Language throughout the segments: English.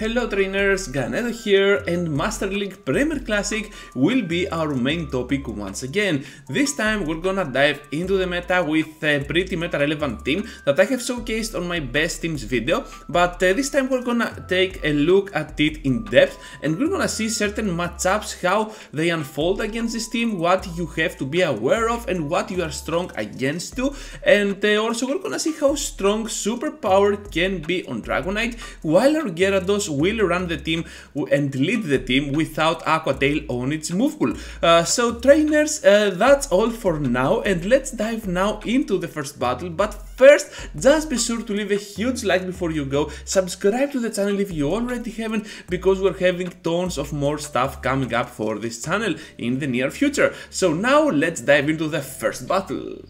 Hello trainers, Ganeto here, and Master League Premier Classic will be our main topic once again. This time we're gonna dive into the meta with a pretty meta relevant team that I have showcased on my best teams video, but this time we're gonna take a look at it in depth and we're gonna see certain matchups, how they unfold against this team, what you have to be aware of and what you are strong against too, and also we're gonna see how strong superpower can be on Dragonite, while our Gyarados will run the team and lead the team without Aqua Tail on its move pool. So trainers, that's all for now, and let's dive now into the first battle. But first, just be sure to leave a huge like before you go, subscribe to the channel if you already haven't, because we're having tons of more stuff coming up for this channel in the near future. So now let's dive into the first battle.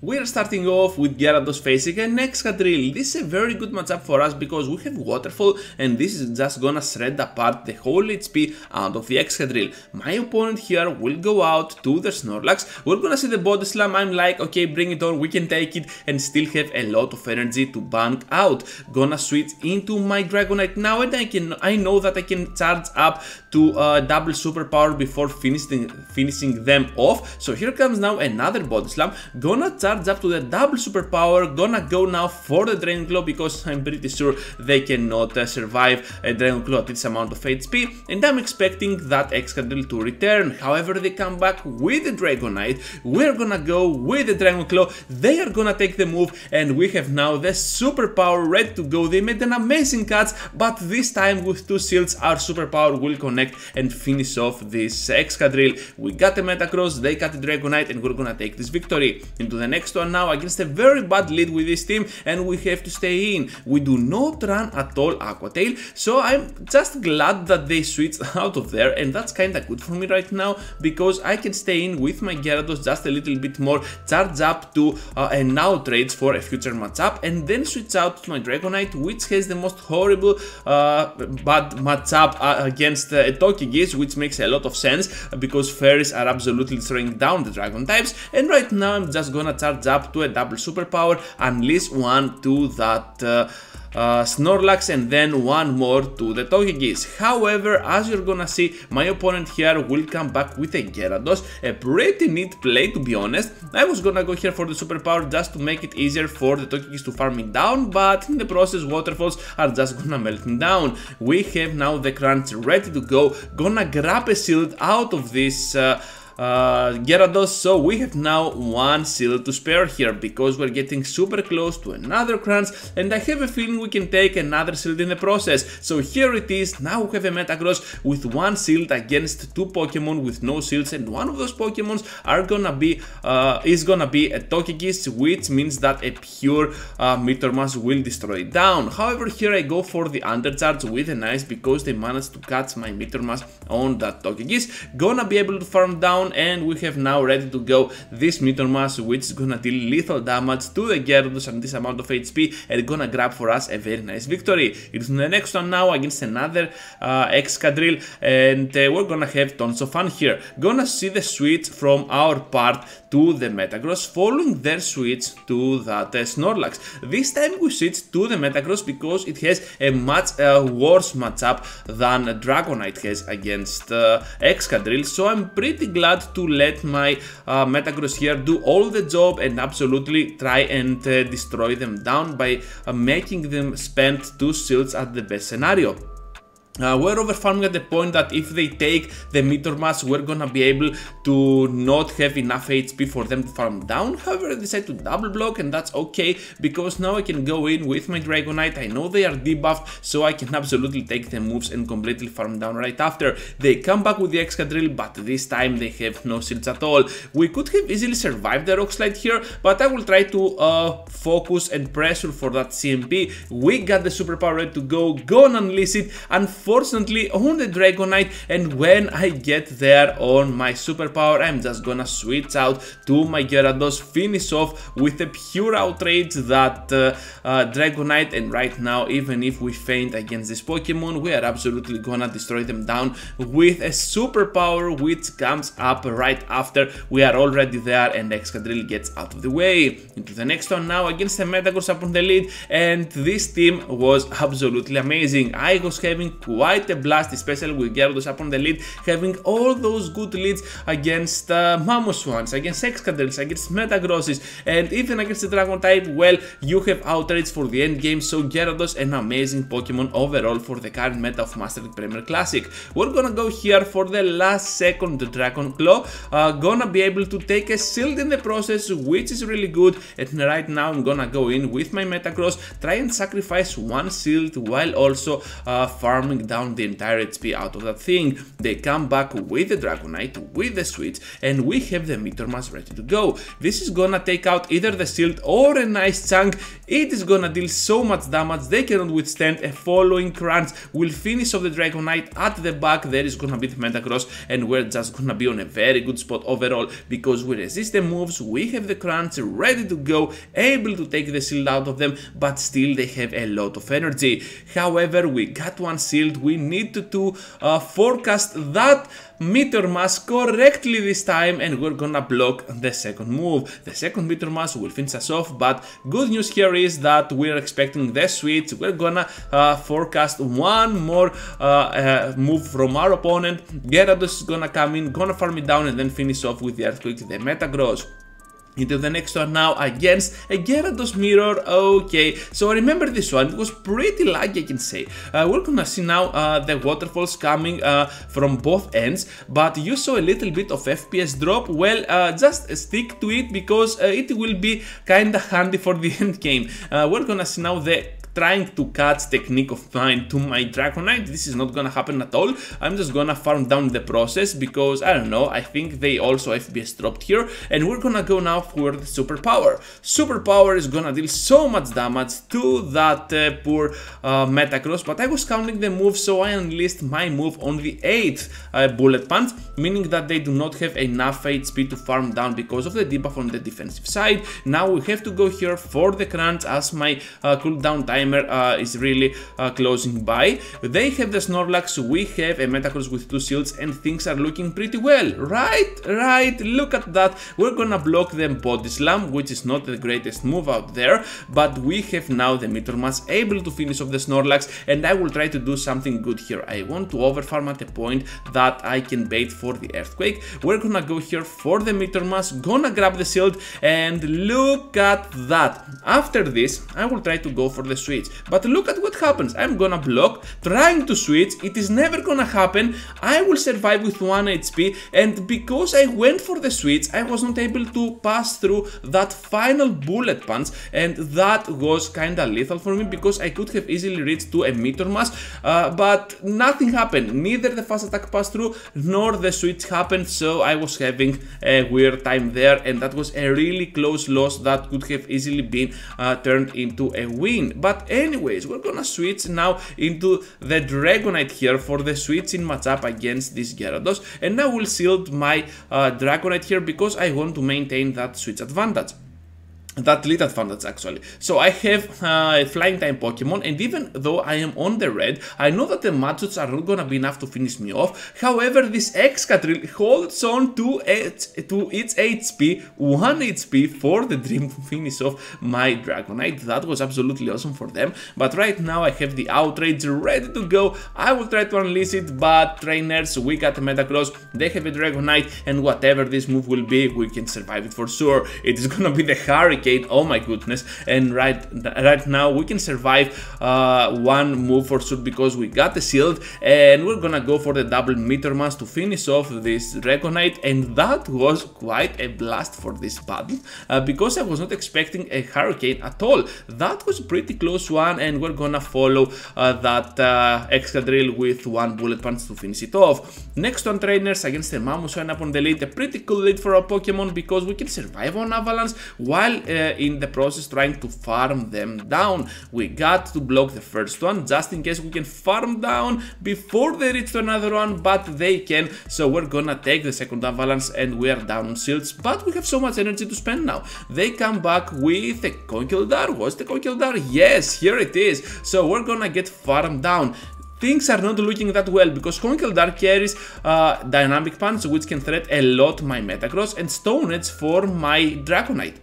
We're starting off with Gyarados facing an Excadrill. This is a very good matchup for us because we have Waterfall and this is just gonna shred apart the whole HP out of the Excadrill. My opponent here will go out to the Snorlax. We're gonna see the Body Slam. I'm like, okay, bring it on, we can take it and still have a lot of energy to bank out. Gonna switch into my Dragonite now, and I know that I can charge up to double superpower before finishing them off. So here comes now another Body Slam. Gonna charge up to the double superpower. Gonna go now for the Dragon Claw because I'm pretty sure they cannot survive a Dragon Claw at this amount of HP, and I'm expecting that Excadrill to return. However, they come back with the Dragonite. We're gonna go with the Dragon Claw. They are gonna take the move and we have now the superpower ready to go. They made an amazing catch, but this time with two shields our superpower will connect and finish off this Excadrill. We got the Metagross, they got the Dragonite, and we're gonna take this victory. Into the next one now against a very bad lead with this team, and we have to stay in. We do not run at all Aqua Tail, so I'm just glad that they switched out of there, and that's kinda good for me right now because I can stay in with my Gyarados just a little bit more, charge up to an Outrage for a future matchup, and then switch out to my Dragonite, which has the most horrible bad matchup against Togekiss, which makes a lot of sense because fairies are absolutely destroying down the Dragon types. And right now I'm just gonna charge up to a double superpower, unleash one to that Snorlax and then one more to the Togekiss. However, as you're gonna see, my opponent here will come back with a Gyarados, a pretty neat play to be honest. I was gonna go here for the superpower just to make it easier for the Togekiss to farm me down, but in the process Waterfalls are just gonna melt me down. We have now the Crunch ready to go, gonna grab a shield out of this Gyarados, so we have now one shield to spare here because we're getting super close to another Crunch, and I have a feeling we can take another shield in the process. So here it is. Now we have a Metagross with one shield against two Pokemon with no shields, and one of those Pokemons are gonna be is gonna be a Togekiss, which means that a pure Meteor Mass will destroy it down. However, here I go for the undercharge with an ice because they managed to catch my Meteor Mass on that Togekiss. Gonna be able to farm down, and we have now ready to go this Meteor Mass, which is gonna deal lethal damage to the Gyarados and this amount of HP, and gonna grab for us a very nice victory. It's the next one now against another Excadrill, and we're gonna have tons of fun here. Gonna see the switch from our part to the Metagross, following their switch to that Snorlax. This time we switch to the Metagross because it has a much worse matchup than Dragonite has against Excadrill, so I'm pretty glad to let my Metagross here do all the job and absolutely try and destroy them down by making them spend two shields at the best scenario. We're over farming at the point that if they take the Meteor Mass, we're gonna be able to not have enough HP for them to farm down. However, I decide to double block, and that's okay because now I can go in with my Dragonite. I know they are debuffed, so I can absolutely take the moves and completely farm down right after. They come back with the Excadrill, but this time they have no shields at all. We could have easily survived the Rock Slide here, but I will try to focus and pressure for that CMP. We got the superpower ready to go, gonna unleash it. Unfortunately, unfortunately on the Dragonite, and when I get there on my superpower, I'm just gonna switch out to my Gyarados, finish off with a pure outrage that Dragonite, and right now, even if we faint against this Pokemon, we are absolutely gonna destroy them down with a superpower which comes up right after we are already there and Excadrill gets out of the way. Into the next one now against the Metagross up on the lead, and this team was absolutely amazing. I was having quite a blast, especially with Gyarados up on the lead, having all those good leads against Mamoswans, against Excadrills, against Metagrosses, and even against the Dragon type. Well, you have Outrage for the end game, so Gyarados an amazing Pokemon overall for the current meta of Master League Premier Classic. We're gonna go here for the last second Dragon Claw, gonna be able to take a shield in the process, which is really good, and right now I'm gonna go in with my Metagross, try and sacrifice one shield while also farming down the entire HP out of that thing. They come back with the Dragonite, with the switch, and we have the Meteor Mass ready to go. This is gonna take out either the shield or a nice chunk. It is gonna deal so much damage they cannot withstand. A following crunch will finish off the Dragonite. At the back there is gonna be the Metagross, and we're just gonna be on a very good spot overall because we resist the moves, we have the crunch ready to go, able to take the shield out of them, but still they have a lot of energy. However, we got one shield, we need to forecast that Meteor Mass correctly this time, and we're gonna block the second move. The second Meteor Mass will finish us off, but good news here is that we're expecting the switch. We're gonna forecast one more move from our opponent. Gyarados is gonna come in, gonna farm it down, and then finish off with the Earthquake, the Metagross. Into the next one now against a Gyarados mirror. Okay, so remember this one, it was pretty laggy, I can say. We're gonna see now the waterfalls coming from both ends, but you saw a little bit of FPS drop. Well, just stick to it because it will be kinda handy for the end game. We're gonna see now the trying to catch technique of mine to my Dragonite. This is not gonna happen at all. I'm just gonna farm down the process because, I don't know, I think they also FPS dropped here, and we're gonna go now for the superpower. Superpower is gonna deal so much damage to that poor Metagross, but I was counting the move, so I unleashed my move on the 8th Bullet Punch, meaning that they do not have enough HP to farm down because of the debuff on the defensive side. Now we have to go here for the crunch as my cooldown time is really closing by. They have the Snorlax, we have a Metagross with 2 shields, and things are looking pretty well. Right, look at that. We're gonna block them Body Slam, which is not the greatest move out there, but we have now the Meteor Mass able to finish off the Snorlax, and I will try to do something good here. I want to overfarm at a point that I can bait for the Earthquake. We're gonna go here for the Meteor Mass, gonna grab the shield, and look at that. After this, I will try to go for the switch, but look at what happens. I'm gonna block, trying to switch, it is never gonna happen. I will survive with 1 HP, and because I went for the switch, I was not able to pass through that final Bullet Punch, and that was kinda lethal for me because I could have easily reached to a Meteor Mass, but nothing happened. Neither the fast attack passed through nor the switch happened, so I was having a weird time there, and that was a really close loss that could have easily been turned into a win. But anyways, we're gonna switch now into the Dragonite here for the switching matchup against this Gyarados, and now we'll shield my Dragonite here because I want to maintain that switch advantage. That lead advantage actually. So I have a flying type Pokemon, and even though I am on the red, I know that the Matshots are not gonna be enough to finish me off. However, this Excadrill holds on to its HP, 1 HP for the dream to finish off my Dragonite. That was absolutely awesome for them, but right now I have the Outrage ready to go. I will try to unleash it, but trainers, we got the Metagross, they have a Dragonite, and whatever this move will be, we can survive it for sure. It is gonna be the Hurricane. Oh my goodness, and right now we can survive one move for sure because we got the shield, and we're gonna go for the double Meteor Mass to finish off this Dragonite, and that was quite a blast for this battle because I was not expecting a Hurricane at all. That was a pretty close one, and we're gonna follow that Excadrill with 1 Bullet Punch to finish it off. Next one, trainers, against the Mamoswine up on the lead. A pretty cool lead for our Pokemon because we can survive on Avalanche while in the process trying to farm them down. We got to block the first one just in case we can farm down before they reach to another one, but they can, so we're gonna take the second avalanche and we are down on shields, but we have so much energy to spend now. They come back with a Conkeldurr. Was the Conkeldurr? Yes, here it is. So we're gonna get farmed down. Things are not looking that well because Conkeldurr carries Dynamic Punch, which can threat a lot my Metagross, and Stone Edge for my Dragonite.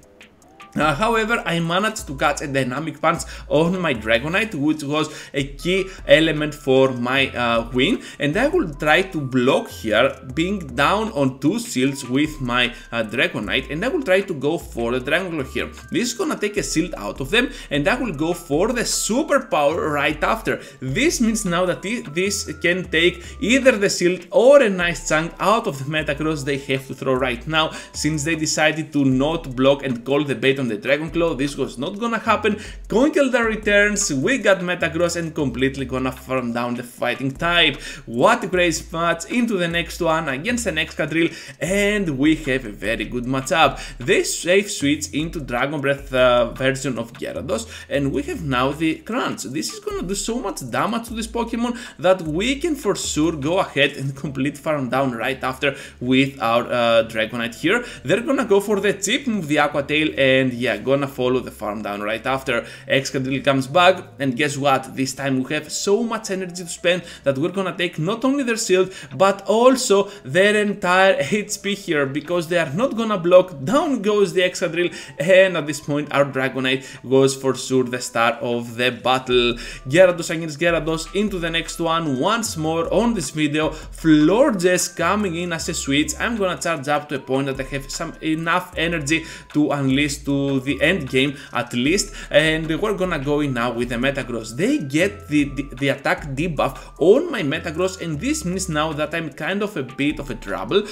However, I managed to catch a Dynamic Punch on my Dragonite, which was a key element for my win, and I will try to block here, being down on 2 shields with my Dragonite, and I will try to go for the Dragon Claw here. This is gonna take a shield out of them, and I will go for the Super Power right after. This means now that this can take either the shield or a nice chunk out of the Metagross they have to throw right now, since they decided to not block and call the bait on the Dragon Claw. This was not gonna happen. Conkeldurr returns, we got Metagross and completely gonna farm down the fighting type. What a crazy match. Into the next one against an Excadrill, and we have a very good matchup. They safe switch into Dragon Breath version of Gyarados, and we have now the Crunch. This is gonna do so much damage to this Pokemon that we can for sure go ahead and complete farm down right after with our Dragonite here. They're gonna go for the cheap move, the Aqua Tail, and yeah, gonna follow the farm down right after. Excadrill comes back, and guess what? This time we have so much energy to spend that we're gonna take not only their shield but also their entire HP here, because they are not gonna block. Down goes the Excadrill, and at this point our Dragonite was for sure the star of the battle. Gyarados against Gyarados into the next one once more on this video. Florges coming in as a switch. I'm gonna charge up to a point that I have some enough energy to unleash to the end game at least, and we're gonna go in now with the Metagross. They get the attack debuff on my Metagross, and this means now that I'm kind of a bit of a trouble.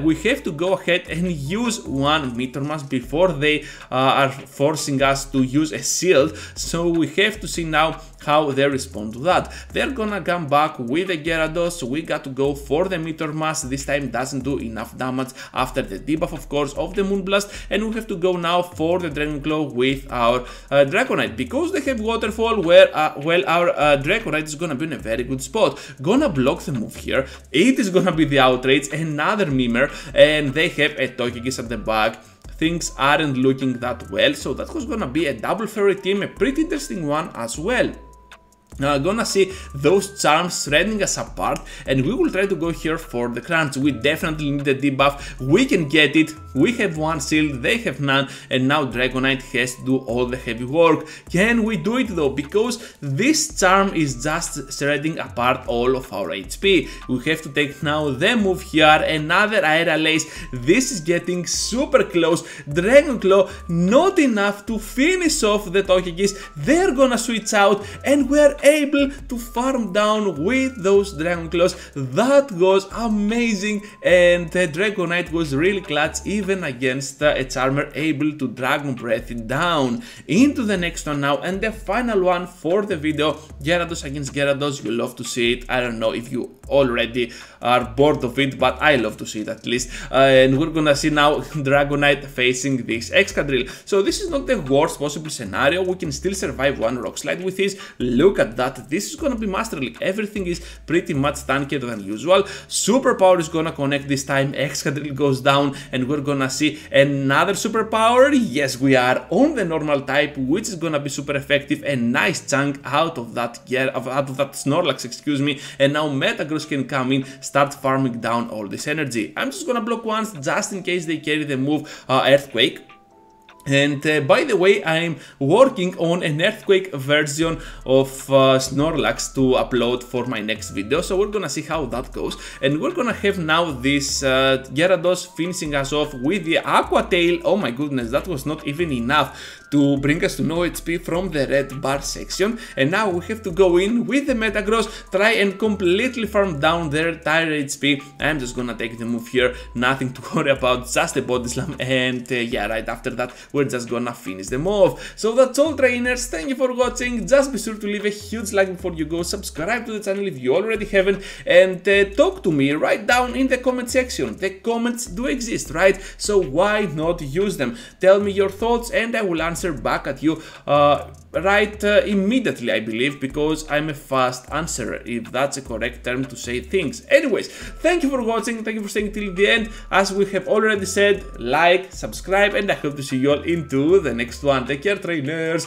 We have to go ahead and use one Meteor Mash before they are forcing us to use a shield, so we have to see now how they respond to that. They're gonna come back with the Gyarados, so we got to go for the Meteor Mash. This time doesn't do enough damage after the debuff, of course, of the Moonblast, and we have to go now for the Dragon Claw with our Dragonite, because they have Waterfall, where well, our Dragonite is gonna be in a very good spot. Gonna block the move here. It is gonna be the Outrage, another Mimer, and they have a Togekiss at the back. Things aren't looking that well, so that was gonna be a double fairy team, a pretty interesting one as well. Gonna see those charms threading us apart, and we will try to go here for the Crunch. We definitely need the debuff. We can get it. We have one shield, they have none, and now Dragonite has to do all the heavy work. Can we do it though? Because this charm is just threading apart all of our HP. We have to take now the move here, another Aerial Ace. This is getting super close. Dragon Claw, not enough to finish off the Togekiss. They're gonna switch out, and we're able to farm down with those Dragon Claws. That was amazing, and the Dragonite was really clutch even against a Charmer, able to Dragon Breath it down. Into the next one now, and the final one for the video, Gyarados against Gyarados. You love to see it. I don't know if you already are bored of it, but I love to see it at least. And we're gonna see now Dragonite facing this Excadrill. So this is not the worst possible scenario. We can still survive one Rock Slide with this. Look at that. This is gonna be Master League. Everything is pretty much tankier than usual. Super Power is gonna connect this time. Excadrill goes down, and we're gonna see another Super Power. Yes, we are on the normal type, which is gonna be super effective. A nice chunk out of that Snorlax, excuse me. And now Metagross can come in, start farming down all this energy. I'm just gonna block once just in case they carry the move Earthquake. And by the way, I'm working on an Earthquake version of Snorlax to upload for my next video, so we're gonna see how that goes. And we're gonna have now this Gyarados finishing us off with the Aqua Tail. Oh my goodness, that was not even enough to bring us to no HP from the red bar section, and now we have to go in with the Metagross, try and completely farm down their entire HP. I'm just gonna take the move here, nothing to worry about, just a body slam, and yeah, right after that we're just gonna finish them off. So that's all, trainers, thank you for watching. Just be sure to leave a huge like before you go, subscribe to the channel if you already haven't, and talk to me right down in the comment section. The comments do exist, right? So why not use them? Tell me your thoughts and I will answer back at you immediately, I believe, because I'm a fast answerer, if that's a correct term to say things. Anyways, thank you for watching, thank you for staying till the end. As we have already said, like, subscribe, and I hope to see you all into the next one. Take care, trainers.